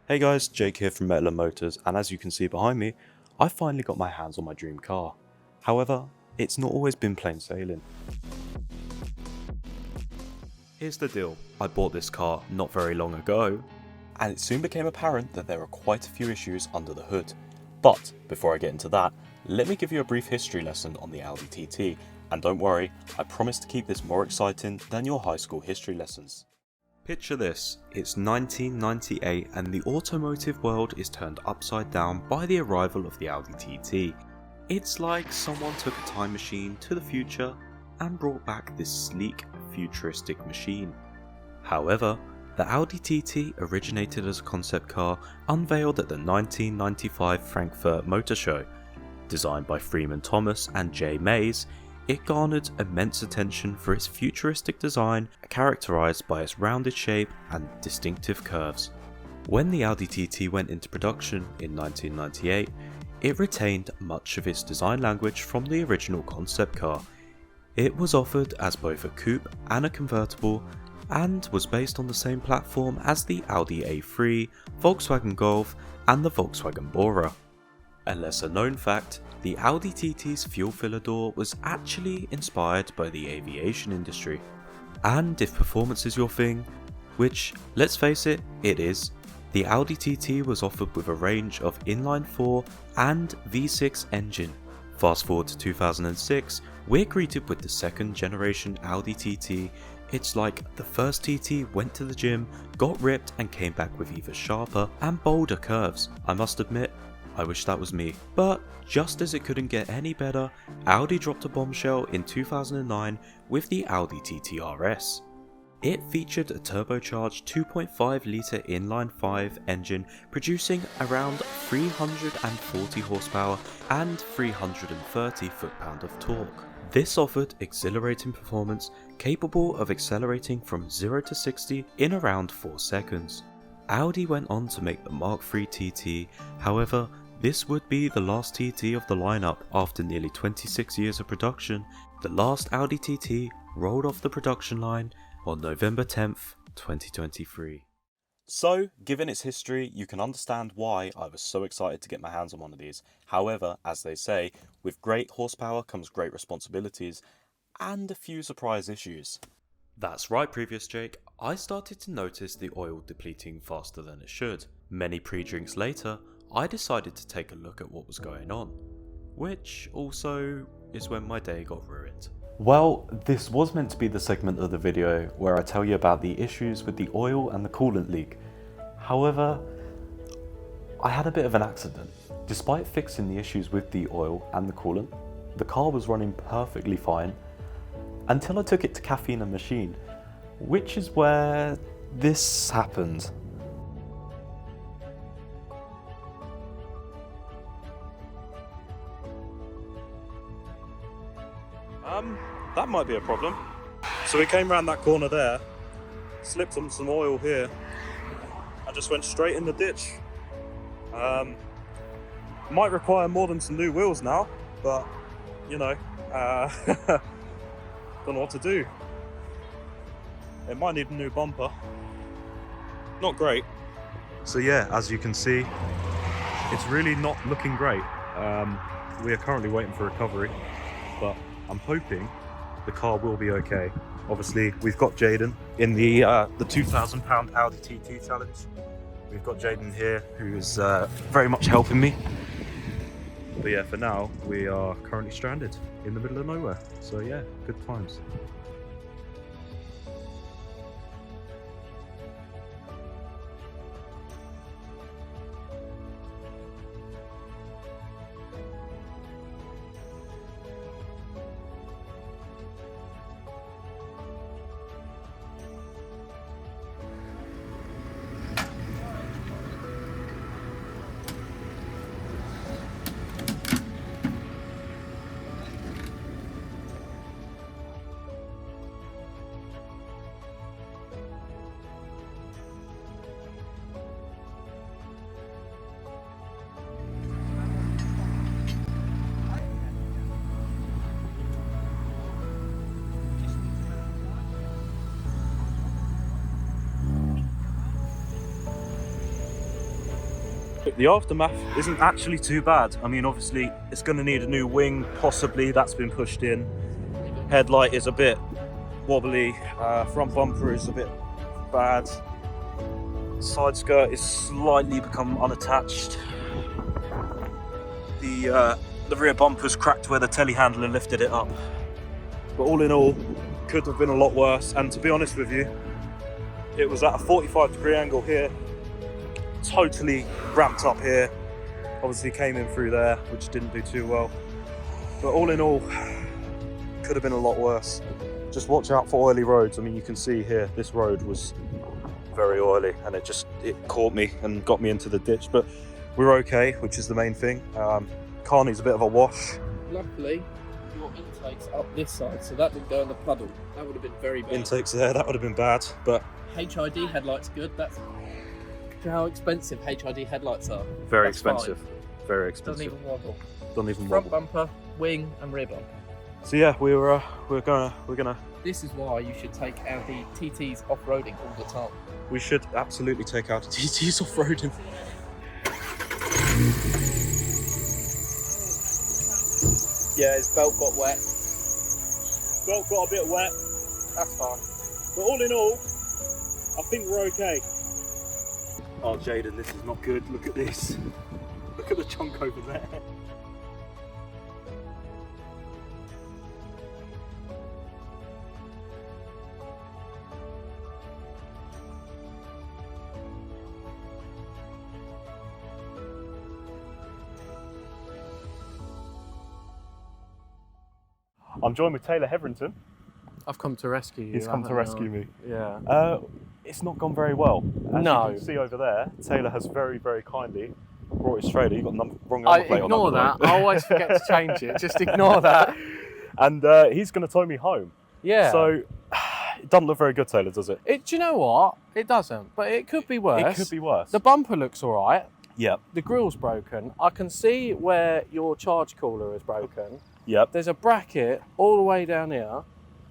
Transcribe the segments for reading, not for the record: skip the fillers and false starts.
Hey guys, Jake here from Metal Motors, and as you can see behind me, I finally got my hands on my dream car. However, it's not always been plain sailing. Here's the deal, I bought this car not very long ago, and it soon became apparent that there are quite a few issues under the hood. But before I get into that, let me give you a brief history lesson on the Audi TT, and don't worry, I promise to keep this more exciting than your high school history lessons. Picture this, it's 1998 and the automotive world is turned upside down by the arrival of the Audi TT. It's like someone took a time machine to the future and brought back this sleek, futuristic machine. However, the Audi TT originated as a concept car unveiled at the 1995 Frankfurt Motor Show. Designed by Freeman Thomas and Jay Mays, it garnered immense attention for its futuristic design, characterised by its rounded shape and distinctive curves. When the Audi TT went into production in 1998, it retained much of its design language from the original concept car. It was offered as both a coupe and a convertible, and was based on the same platform as the Audi A3, Volkswagen Golf and the Volkswagen Bora. A lesser known fact, the Audi TT's fuel filler door was actually inspired by the aviation industry. And if performance is your thing, which, let's face it, it is, the Audi TT was offered with a range of inline-4 and V6 engine. Fast forward to 2006, we're greeted with the second generation Audi TT. It's like the first TT went to the gym, got ripped and came back with even sharper and bolder curves. I must admit, I wish that was me. But just as it couldn't get any better, Audi dropped a bombshell in 2009 with the Audi TTRS. It featured a turbocharged 2.5 litre inline-5 engine producing around 340 horsepower and 330 foot-pound of torque. This offered exhilarating performance capable of accelerating from 0 to 60 in around 4 seconds. Audi went on to make the Mark III TT, however, this would be the last TT of the lineup after nearly 26 years of production. The last Audi TT rolled off the production line on November 10th, 2023. So, given its history, you can understand why I was so excited to get my hands on one of these. However, as they say, with great horsepower comes great responsibilities and a few surprise issues. That's right, previous Jake, I started to notice the oil depleting faster than it should. Many pre-drinks later, I decided to take a look at what was going on, which also is when my day got ruined. Well, this was meant to be the segment of the video where I tell you about the issues with the oil and the coolant leak. However, I had a bit of an accident. Despite fixing the issues with the oil and the coolant, the car was running perfectly fine until I took it to caffeine and machine, which is where this happened. That might be a problem. So we came around that corner there, slipped on some oil here, and just went straight in the ditch. Might require more than some new wheels now, but you know, don't know what to do. It might need a new bumper. Not great. So yeah, as you can see, it's really not looking great. We are currently waiting for recovery, but I'm hoping the car will be okay. Obviously, we've got Jaden in the £2,000 Audi TT challenge. We've got Jaden here, who's very much helping me. But yeah, for now, we are currently stranded in the middle of nowhere. So yeah, good times. The aftermath isn't actually too bad. I mean, obviously, it's going to need a new wing, possibly. That's been pushed in. Headlight is a bit wobbly. Front bumper is a bit bad. Side skirt is slightly become unattached. The rear bumper's cracked where the telehandler lifted it up. But all in all, could have been a lot worse. And to be honest with you, it was at a 45-degree angle here. Totally ramped up here. Obviously came in through there, which didn't do too well. But all in all, could have been a lot worse. Just watch out for oily roads. I mean, you can see here, this road was very oily and it caught me and got me into the ditch. But we're okay, which is the main thing. Car needs a bit of a wash. Luckily, your intake's up this side, so that didn't go in the puddle. That would have been very bad. Intake's there, that would have been bad. But HID headlights good. That's how expensive HID headlights are. Very That's expensive. fine. Very expensive. Doesn't even wobble. Doesn't even Front wobble. bumper, wing, and rear bumper. So yeah, we're gonna. This is why you should take Audi TTs off-roading all the time. We should absolutely take out TTs off-roading. Yeah, his belt got wet. Belt got a bit wet. That's fine. But all in all, I think we're okay. Oh, Jaden, this is not good. Look at this. Look at the chunk over there. I'm joined with Taylor Hetherington. I've come to rescue you. He's come to rescue me. Yeah. It's not gone very well. As No. you can see over there, Taylor has very, very kindly brought his trailer. You've got wrong number plate on Ignore that. that. I always forget to change it. Just ignore that. And he's going to tow me home. Yeah. So it doesn't look very good, Taylor, does it? Do you know what? It doesn't, but it could be worse. It could be worse. The bumper looks all right. Yep. The grille's broken. I can see where your charge cooler is broken. Yep. There's a bracket all the way down here.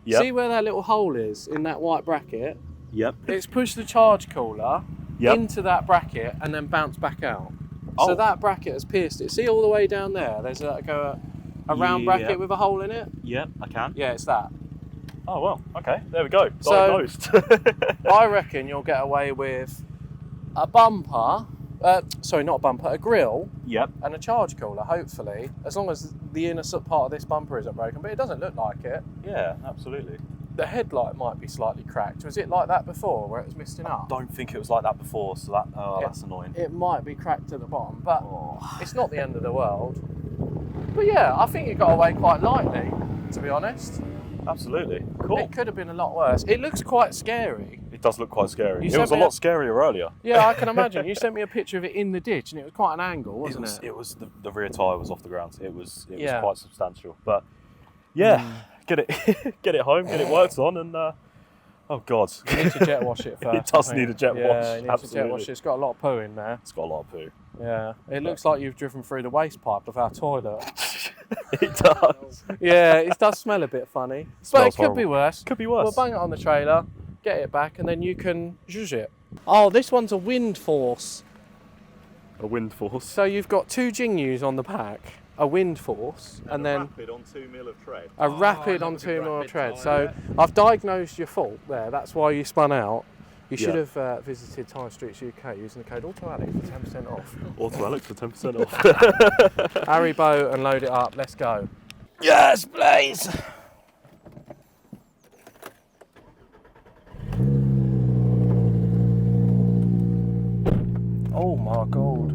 Yep. See where that little hole is in that white bracket? Yep. It's pushed the charge cooler Yep. into that bracket and then bounced back out. Oh. So that bracket has pierced it. See all the way down there? There's a round bracket Yep. with a hole in it? Yep, I can. Yeah, it's that. Oh, well, okay. There we go. So- Diagnosed. I reckon you'll get away with a bumper, not a bumper, a grille Yep. and a charge cooler, hopefully, as long as the inner part of this bumper isn't broken, but it doesn't look like it. Yeah, absolutely. The headlight might be slightly cracked. Was it like that before, where it was misting up? Don't think it was like that before, so that's annoying. It might be cracked at the bottom, but Oh. it's not the end of the world. But yeah, I think it got away quite lightly, to be honest. Absolutely. Cool. It could have been a lot worse. It looks quite scary. It does look quite scary. You It sent was a me lot scarier earlier. Yeah, I can imagine. You sent me a picture of it in the ditch, and it was quite an angle, wasn't it? It was the rear tyre was off the ground. It was Yeah. quite substantial. But yeah, get it get it home, get it worked on, and oh god, You need to jet wash it first. It does I think. need a jet Yeah, wash, you need to jet absolutely. wash it. It's got a lot of poo in there. It's got a lot of poo. Yeah, it looks like you've driven through the waste pipe of our toilet. It does. Yeah, it does smell a bit funny, but Smells it could be horrible. worse. Could be worse. We'll bang it on the trailer, get it back, and then you can zhuzh it. Oh, this one's a wind force. A wind force. So you've got two Jingyus on the back, a wind force, and then rapid on 2 mil of tread. a rapid on 2 mil tread. So I've diagnosed your fault there. That's why you spun out. You should Yeah. have visited Tyre Streets UK using the code AutoAlec for 10% off. Auto Alex for 10% off. Harry boat and load it up. Let's go. Yes, please. Oh my god.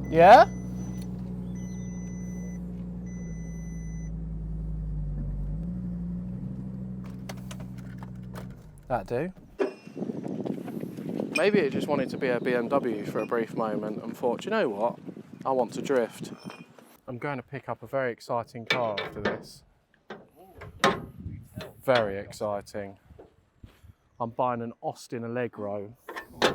Yeah? That do. Maybe it just wanted to be a BMW for a brief moment and thought, you know what? I want to drift. I'm going to pick up a very exciting car after this. Very exciting. I'm buying an Austin Allegro. The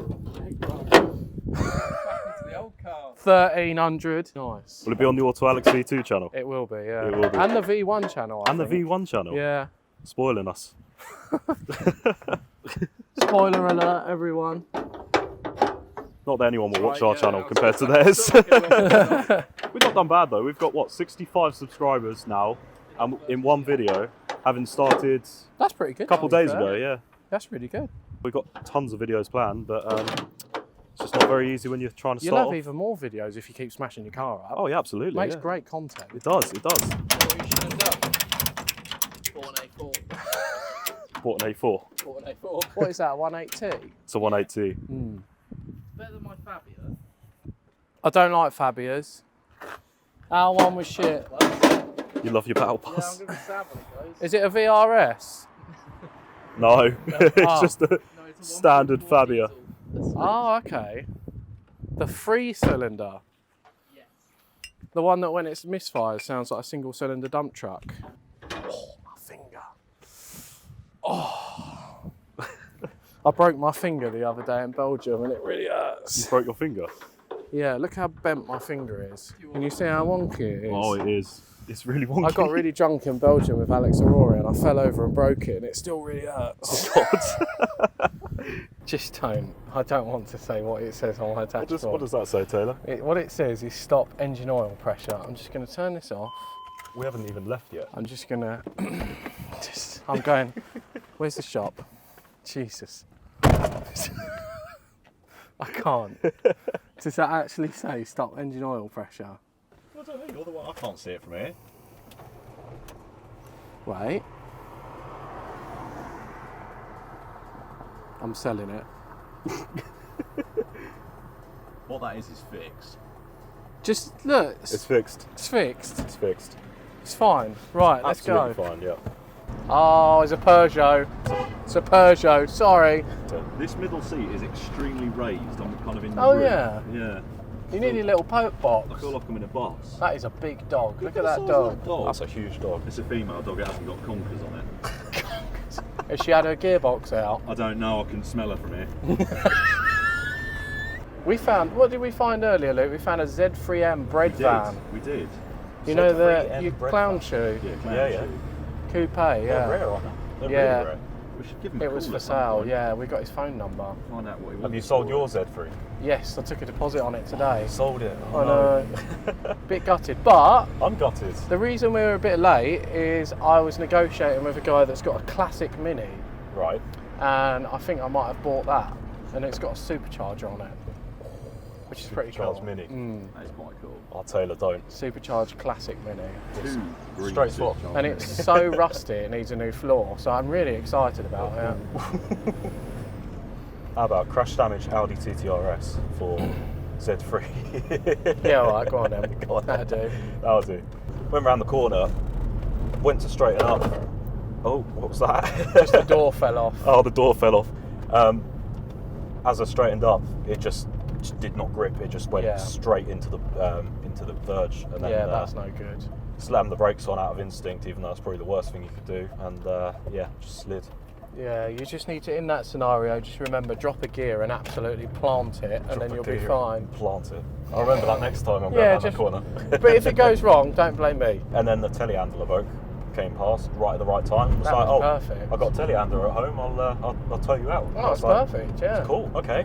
old car. 1300. Nice. Will it be on the Auto Alex V2 channel? It will be, yeah. It will be. And the V1 channel, I And the think. V1 channel? Yeah. Spoiling us. Spoiler alert, everyone. Not that anyone will watch Right, our yeah, channel I was compared to gonna theirs. say, We've not done bad though. We've got what, 65 subscribers now, and in one video, having started That's pretty good. a couple to be days fair. ago. Yeah, That's really good. we've got tons of videos planned, but it's just not very easy when you're trying to You'll start have off. even more videos if you keep smashing your car up. Oh yeah, absolutely. Makes yeah. great content. It does. It does. What you should have done? Bought an A4. Bought an A4. Bought an A4. What is that, 180? It's a 180. Better than my Fabia. I don't like Fabias. Our one was shit. You love your battle Yeah, I'm pass? going to be sad when it goes. Is it a VRS? No, it's Ah. just a No, it's a standard 1.4 Fabia. diesel. Oh, okay. The 3-cylinder. Yes. The one that when it's misfires sounds like a single-cylinder dump truck. Oh, my finger. Oh. I broke my finger the other day in Belgium and it really You hurts. broke your finger? Yeah, look how bent my finger is. Can you see how wonky it is? Oh, it is. It's really wonky. I got really drunk in Belgium with Alex Aurora and I fell over and broke it and it still really hurts. Just don't. I don't want to say what it says on my dashboard. What does that say, Taylor? What it says is stop engine oil pressure. I'm just going to turn this off. We haven't even left yet. I'm just going to... I'm going... Where's the shop? Jesus. I can't. Does that actually say stop engine oil pressure? I don't know. You're the one. I can't see it from here. Wait. I'm selling it. What that is fixed. Just look. It's fixed. It's fixed. It's fixed. It's fine. Right, let's go. Absolutely fine, yeah. Oh, it's a Peugeot. It's a Peugeot. Sorry. This middle seat is extremely raised. I'm kind of in the Oh, room. yeah. Yeah. You need a little Pope I box. feel like I'm in a bus. That is a big dog. Look at the that size dog. of that dog. That's a huge dog. It's a female dog. It hasn't got conkers on it. Has she had her gearbox out? I don't know. I can smell her from here. We found, what did we find earlier, Luke? We found a Z3M bread van. We did. You know Z3M the bread clown van. shoe? Yeah, clown Yeah, yeah. shoe. Coupe, They're yeah. rare, aren't they? They're Yeah. really rare. We should give him a It call was for at some sale, point. yeah. We got his phone number. Find out what he wants. Have you sold for your it. Z3? Yes, I took a deposit on it today. Sold it. I know. Bit gutted. But I'm gutted. the reason we were a bit late is I was negotiating with a guy that's got a classic Mini. Right. And I think I might have bought that. And it's got a supercharger on it. Which is pretty cool. Supercharged Mini. That is quite cool. Oh, Taylor, don't. Supercharged classic Mini. Two green Straight swap. supercharged And it's minutes. so rusty it needs a new floor. So I'm really excited about it. How about crash damage Audi TTRS for Z3? Yeah, alright, go on then. Go on then. That'll do. That'll do. Went round the corner, went to straighten up. Oh, what was that? Just the door fell off. Oh, the door fell off. As I straightened up, it just did not grip. It just went Yeah. straight into the verge, and then Yeah, that's no good. slammed the brakes on out of instinct, even though that's probably the worst thing you could do. And yeah, just slid. Yeah, you just need to, in that scenario, just remember, drop a gear and absolutely plant it, and then Drop a you'll be gear, fine. Plant it. I'll remember that next time I'm going Yeah, around just- the corner. But if it goes wrong, don't blame me. And then the telehandler bloke came past right at the right time. It was That like, was oh, perfect. I've got a telehandler at home. I'll tow you out. Oh, I that's was like, perfect, yeah. Cool. Okay.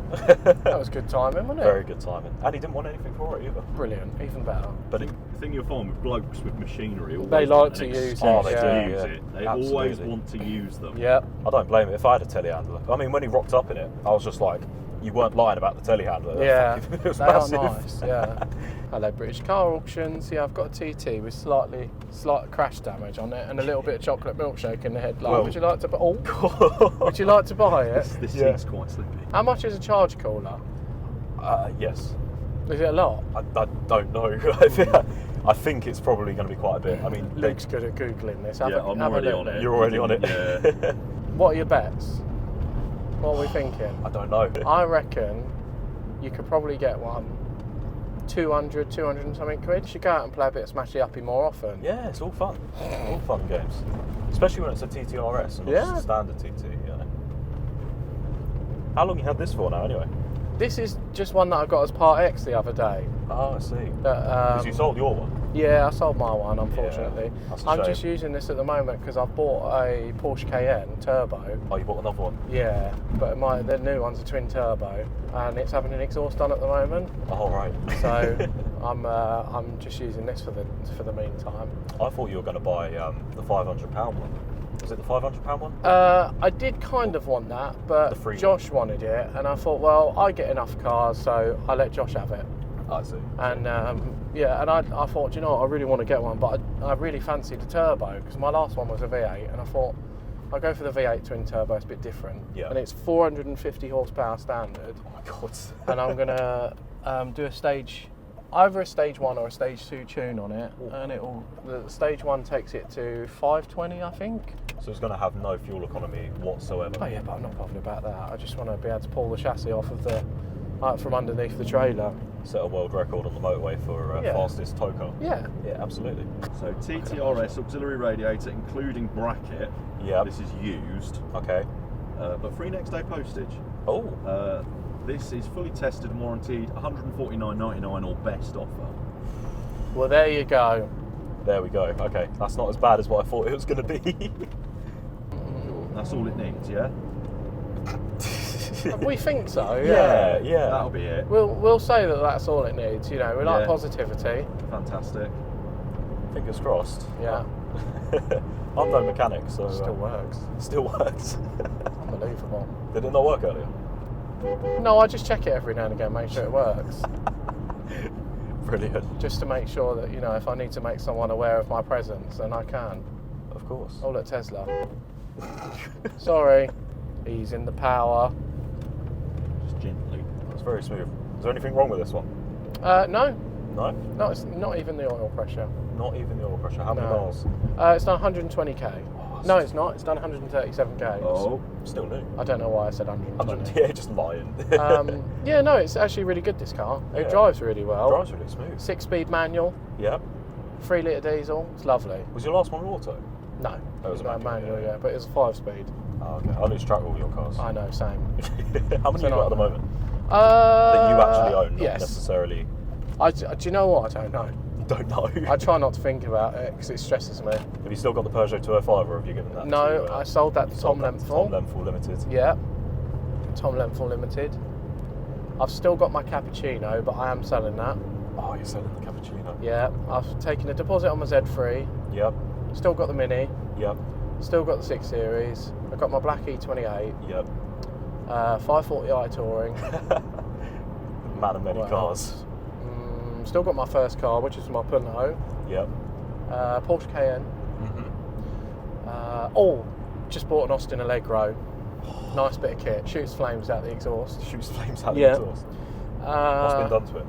That was good timing, wasn't it? Very good timing. And he didn't want anything for it either. Brilliant, even better. But The thing you'll find with blokes with machinery, always They want like an to use excuse it, Oh, they to do, use yeah. it. They Absolutely. always want to use them. Yep. I don't blame it. If I had a telehandler, I mean, when he rocked up in it, I was just like, you weren't lying about the telehandler. Yeah, It was they are massive. nice, yeah. Hello, British Car Auctions. Yeah, I've got a TT with slight crash damage on it and a little bit of chocolate milkshake in the headlight. Well- Would you like to buy? Oh, would you like to buy it? This Yeah. seat's quite slippy. How much is a charge cooler? Yes. Is it a lot? I don't know. I think it's probably going to be quite a bit. I mean, Luke's good at googling this. Have Yeah, a, I'm have a already look, on it. Luke. you're already on it. Yeah. What are your bets? What are we thinking? I don't know. I reckon you could probably get one 200 and something quid. You should go out and play a bit of Smashy Uppy more often. Yeah, it's all fun. All fun games. Especially when it's a TTRS and not Yeah. just a standard TT, you know. How long you had this for now, anyway? This is just one that I got as Part X the other day. Oh, I see. That, Because you sold your one. Yeah, I sold my one, unfortunately. Yeah, that's a I'm shame. just using this at the moment because I've bought a Porsche Cayenne turbo. Oh, you bought another one? Yeah, but the new one's a twin turbo, and it's having an exhaust on at the moment. Oh, right. So I'm just using this for the meantime. I thought you were going to buy the £500 one. Was it the £500 one? I did kind of want that, but The free Josh wanted it, and I thought, well, I get enough cars, so I let Josh have it. I see. And yeah, and I thought, you know what, I really want to get one, but I really fancied the turbo because my last one was a V8, and I thought I'll go for the V8 twin turbo. It's a bit different, Yeah. and it's 450 horsepower standard. Oh my god. And I'm gonna do either a stage 1 or a stage 2 tune on it, and the stage 1 takes it to 520, I think. So it's going to have no fuel economy whatsoever. Oh yeah, but I'm not bothered about that. I just want to be able to pull the chassis off of from underneath the trailer. Set a world record on the motorway for Yeah. fastest tow car. Yeah. Yeah, absolutely. So TTRS auxiliary radiator, including bracket. Yeah. This is used, Okay. but free next day postage. Oh. This is fully tested and warranted, £149.99 or best offer. Well, there you go. There we go. Okay, that's not as bad as what I thought it was going to be. That's all it needs, yeah? We think so. Yeah, Yeah. yeah. That'll be it. We'll say that that's all it needs. You know, we like Yeah. positivity. Fantastic. Fingers crossed. Yeah. I'm no mechanic, so Still works. still works. Unbelievable. Did it not work earlier? No, I just check it every now and again, make sure it works. Brilliant. Just to make sure that, you know, if I need to make someone aware of my presence, then I can. Of course. Oh, look, Tesla. Sorry. Ease in the power. Just gently. That's very smooth. Is there anything wrong with this one? No. No? No, it's not even the oil pressure. Not even the oil pressure. How many No. miles? It's done 120k. No, it's not. It's done 137k. Oh, Still new. I don't know why I said 120. Yeah, just lying. Yeah, no, it's actually really good, this car. It Yeah. drives really well. Drives really smooth. 6-speed manual, Yeah. 3 litre diesel. It's lovely. Was your last one auto? No, That was it's not a a manual, manual, yeah. yeah, but it's a 5-speed. Oh, okay. I lose track of all your cars. I know, same. How many So you got at the not- moment? That you actually own, not yes. necessarily. Do you know what? I don't know. Don't know. I try not to think about it because it stresses me. Have you still got the Peugeot 205, or have you given that? No, to, I sold that to Tom sold that to Lenthal. Tom Lenthal Limited. Yeah, Tom Lenthal Limited. I've still got my cappuccino, but I am selling that. Oh, you're selling the cappuccino. Yeah, I've taken a deposit on my Z3. Yep. Still got the Mini. Yep. Still got the 6 Series. I've got my black E28. Yep. 540i Touring. Man of many What cars. else? Still got my first car, which is my Punto. Yep. Porsche Cayenne. Just bought an Austin Allegro. Nice bit of kit. Shoots flames out the exhaust. Shoots flames out Yeah. the exhaust. What's been done to it?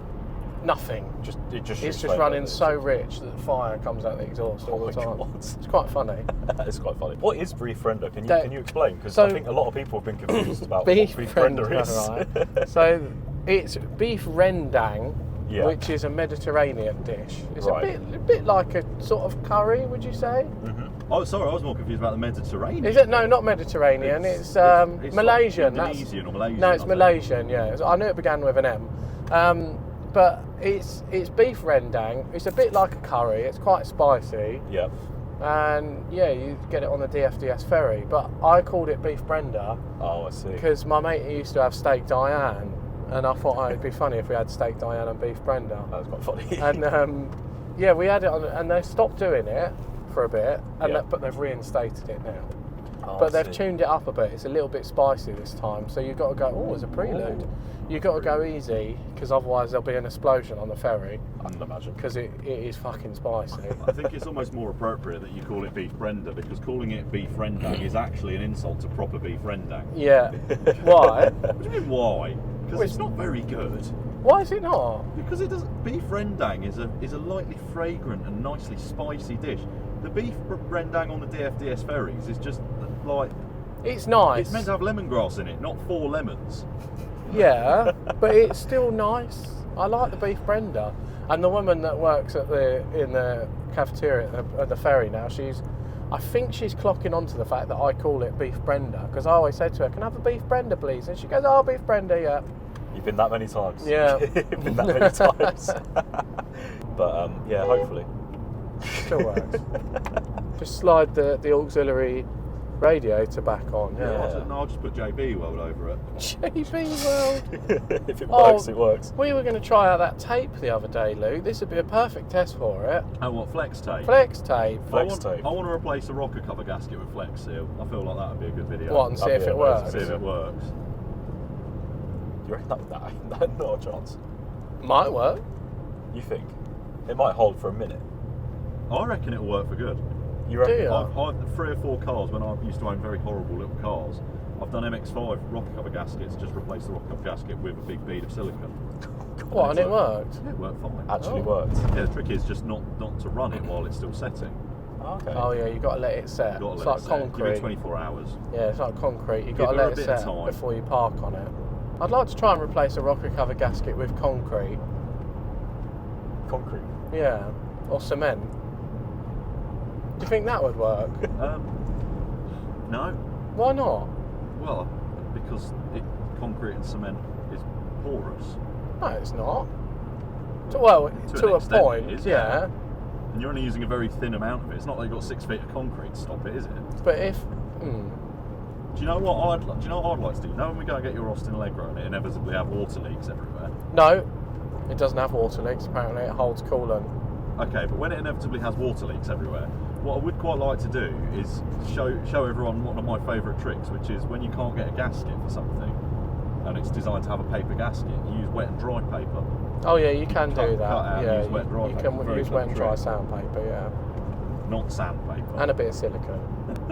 Nothing. It just It's shoots just flames running out so rich that the fire comes out the exhaust all the time. It's quite funny. It's quite funny. What is Beef Render? Can you explain? Because so- I think a lot of people have been confused about Beef what Beef Render Render, is. right. So it's beef rendang, Yeah. which is a Mediterranean dish. It's Right. a bit like a sort of curry, would you say? oh, sorry, I was more confused about the Mediterranean. Is it? No, not Mediterranean. It's it's Malaysian. Like Indonesian or Malaysian. No, it's I think. Malaysian. Yeah, I knew it began with an M. But it's beef rendang. It's a bit like a curry. It's quite spicy, Yeah. and yeah, you get it on the DFDS ferry. But I called it beef Brenda Oh, I see. because my mate used to have steak Diane, and I thought it'd be funny if we had steak Diane and beef Brenda. That was quite funny. And yeah, we had it on, and they stopped doing it for a bit, and Yeah. but they've reinstated it now. Oh, But I they've see. tuned it up a bit. It's a little bit spicy this time, so you've got to go. Oh, as a prelude, you've got to go easy because otherwise there'll be an explosion on the ferry I can imagine. because it is fucking spicy. I think it's almost more appropriate that you call it beef Brenda because calling it beef rendang is actually an insult to proper beef rendang. Yeah. Why? What do you mean why? Because Well, it's not very good. Why is it not? Because it doesn't. Beef rendang is a lightly fragrant and nicely spicy dish. The beef rendang on the DFDS ferries is just like It's nice. it's meant to have lemongrass in it, not 4 lemons. Yeah, but it's still nice. I like the beef Brenda. And the woman that works in the cafeteria at the ferry now, she's I think she's clocking onto the fact that I call it beef Brenda, because I always say to her, "Can I have a beef Brenda, please?" And she goes, "Oh, beef Brenda, yeah." You've been that many times. Yeah. You've been that many times. But yeah, hopefully. Still works. Just slide the auxiliary radiator back on. Yeah. I'll just put JB World over it. JB World. If it works, it works. We were going to try out that tape the other day, Luke. This would be a perfect test for it. Oh, what, flex tape? Flex tape. Flex I tape. want to replace the rocker cover gasket with flex seal. I feel like that would be a good video. What, and see if it works? See if it works. You reckon that not a chance? Might work. You think? It might hold for a minute. I reckon it'll work for good. You reckon? Do you? I've 3 or 4 cars, when I used to own very horrible little cars, I've done MX-5 rocker cover gaskets, just replaced the rocker cover gasket with a big bead of silicone. What, and it worked? Yeah, it worked fine. Actually Oh. worked. Yeah, the trick is just not to run it while it's still setting. Okay. Oh yeah, you've got to let it set. You've got to It's let like it set. Give concrete. it 24 hours. Yeah, it's like concrete. You've Give got to her a let it bit of set time. before you park on it. I'd like to try and replace a rocker cover gasket with concrete. Concrete. Yeah, or cement. Do you think that would work? No. Why not? Well, because concrete and cement is porous. No, it's not. To To an a extent point, it is, yeah. And you're only using a very thin amount of it. It's not like you've got 6 feet of concrete to stop it, is it? But if... Do you know what I'd like to do? You know when we go and get your Austin Allegro and it inevitably have water leaks everywhere? No, it doesn't have water leaks. Apparently it holds coolant. Okay, but when it inevitably has water leaks everywhere, what I would quite like to do is show everyone one of my favourite tricks, which is when you can't get a gasket for something and it's designed to have a paper gasket, you use wet and dry paper. Oh yeah, you can Cut do that. out and Yeah, use wet and dry you paper. can Very use wet and clever dry trick. sandpaper, yeah. Not sandpaper. And a bit of silicone.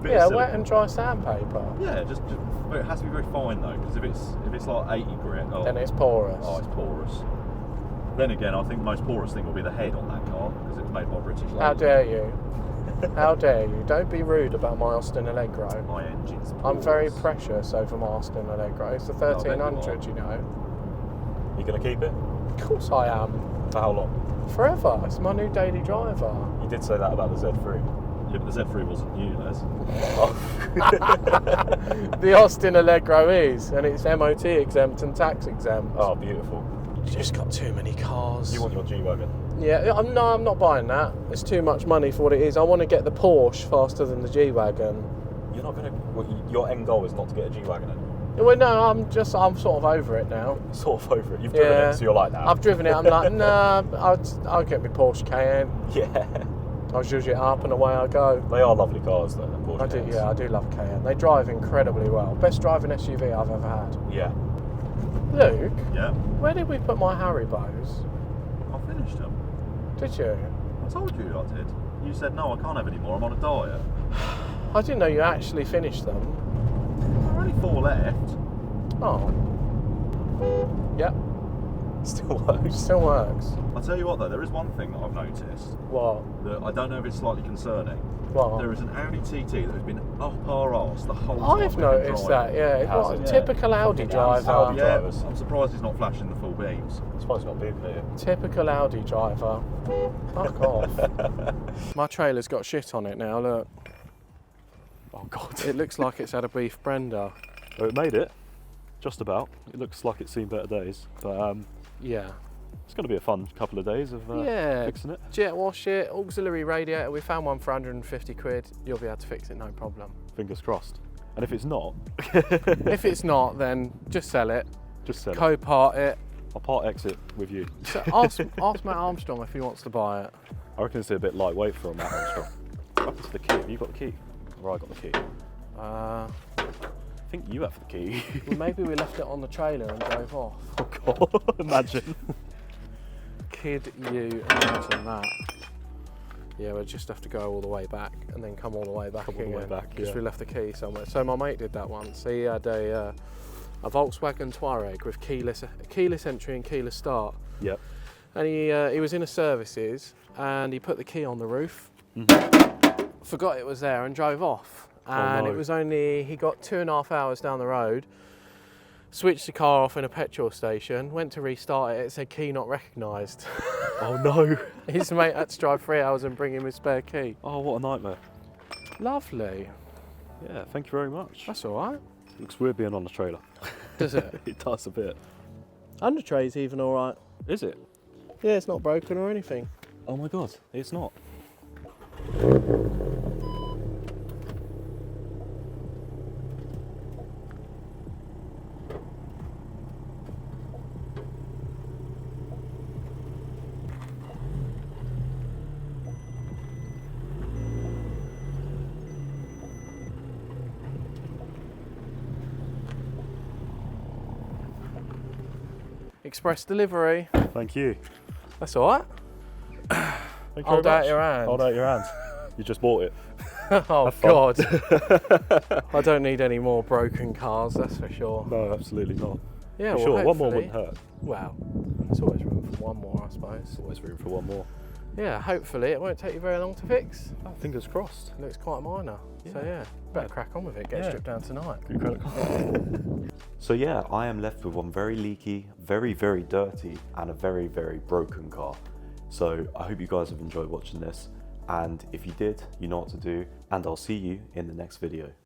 Bit Yeah, of wet silicone. and dry sandpaper. Yeah, just but it has to be very fine though, because if it's like 80 grit, Then it's porous. Oh, it's porous. Then again, I think the most porous thing will be the head on that car because it's made by British Labour. How dare you? How dare you? Don't be rude about my Austin Allegro. My engine's porous. I'm very precious over my Austin Allegro. It's the I bet you 1300, are. you know. You gonna keep it? Of course I am. For how long? Forever. It's my new daily driver. You did say that about the Z3. Yeah, but the Z3 wasn't new, Les. The Austin Allegro is, and it's MOT exempt and tax exempt. Oh, beautiful. Just got too many cars. You want your G-Wagon? Yeah, I'm not buying that. It's too much money for what it is. I want to get the Porsche faster than the G-Wagon. You're not gonna. Well, your end goal is not to get a G-Wagon anymore. Well, no, I'm sort of over it now. Sort of over it. You've driven it, so you're like that. I've driven it. I'm like, nah, I'll get my Porsche Cayenne. Yeah. I'll zhuzh it up and away I go. They are lovely cars, though. the Porsche I do, Cayennes. yeah, I do love Cayenne. They drive incredibly well. Best driving SUV I've ever had. Yeah. Luke, Yeah, where did we put my Haribos? I finished them. Did you? I told you I did. You said, no, I can't have any more, I'm on a diet. I didn't know you actually finished them. There are only 4 left. Oh. Yep, Still works. still works. I'll tell you what though, there is one thing that I've noticed What? that I don't know if it's slightly concerning. What? There is an Audi TT that has been up our arse the whole time. I've we've been noticed that, driving. yeah. Has What, it? typical Audi Fucking driver. Audi Yeah, drivers. I'm surprised he's not flashing the full beams. I suppose not beeping here. Typical Audi driver. Fuck off. My trailer's got shit on it now, look. Oh God. It looks like it's had a beef Brenda. Well, it made it. Just about. It looks like it's seen better days, but Yeah. it's going to be a fun couple of days of Yeah. fixing it. Jet wash it, auxiliary radiator. We found one for 150 quid. You'll be able to fix it, no problem. Fingers crossed. And if it's not, If it's not, then just sell it. just sell it. Co-part it. I'll part exit with you. So ask Matt Armstrong if he wants to buy it. I reckon it's a bit lightweight for a Matt Armstrong. What happened to the key? Have you got the key? Or I got the key? Uh, I think you have the key. maybe we left it on the trailer and drove off. Oh God, imagine. Kid you imagine that? Yeah, we'll just have to go all the way back and then come all the way back Come all the again. way back, because yeah. we left the key somewhere. So my mate did that once. He had a Volkswagen Touareg with keyless entry and keyless start. Yep. And he was in a services and he put the key on the roof, forgot it was there and drove off. And no. it was only, he got 2.5 hours down the road, switched the car off in a petrol station, went to restart it, it said key not recognised. Oh no. His mate had to drive 3 hours and bring him his spare key. Oh, what a nightmare. Lovely. Yeah, thank you very much. That's all right. Looks weird being on the trailer. Does it? It does a bit. Under tray's even all right. Is it? Yeah, it's not broken or anything. Oh my god, it's not. Express delivery. Thank you. That's all right. Thank you Hold very out much. your hand. Hold out your hand. You just bought it. Oh Have fun. God. I don't need any more broken cars, that's for sure. No, absolutely not. Yeah, For well, sure, one more hopefully- wouldn't hurt. Well, there's always room for one more, I suppose. Always room for one more. Yeah, hopefully it won't take you very long to fix. Oh, fingers crossed. It looks quite minor. So yeah, better crack on with it. Get it Yeah. stripped down tonight. Good credit card. So yeah, I am left with one very leaky, very, very dirty, and a very, very broken car. So I hope you guys have enjoyed watching this. And if you did, you know what to do. And I'll see you in the next video.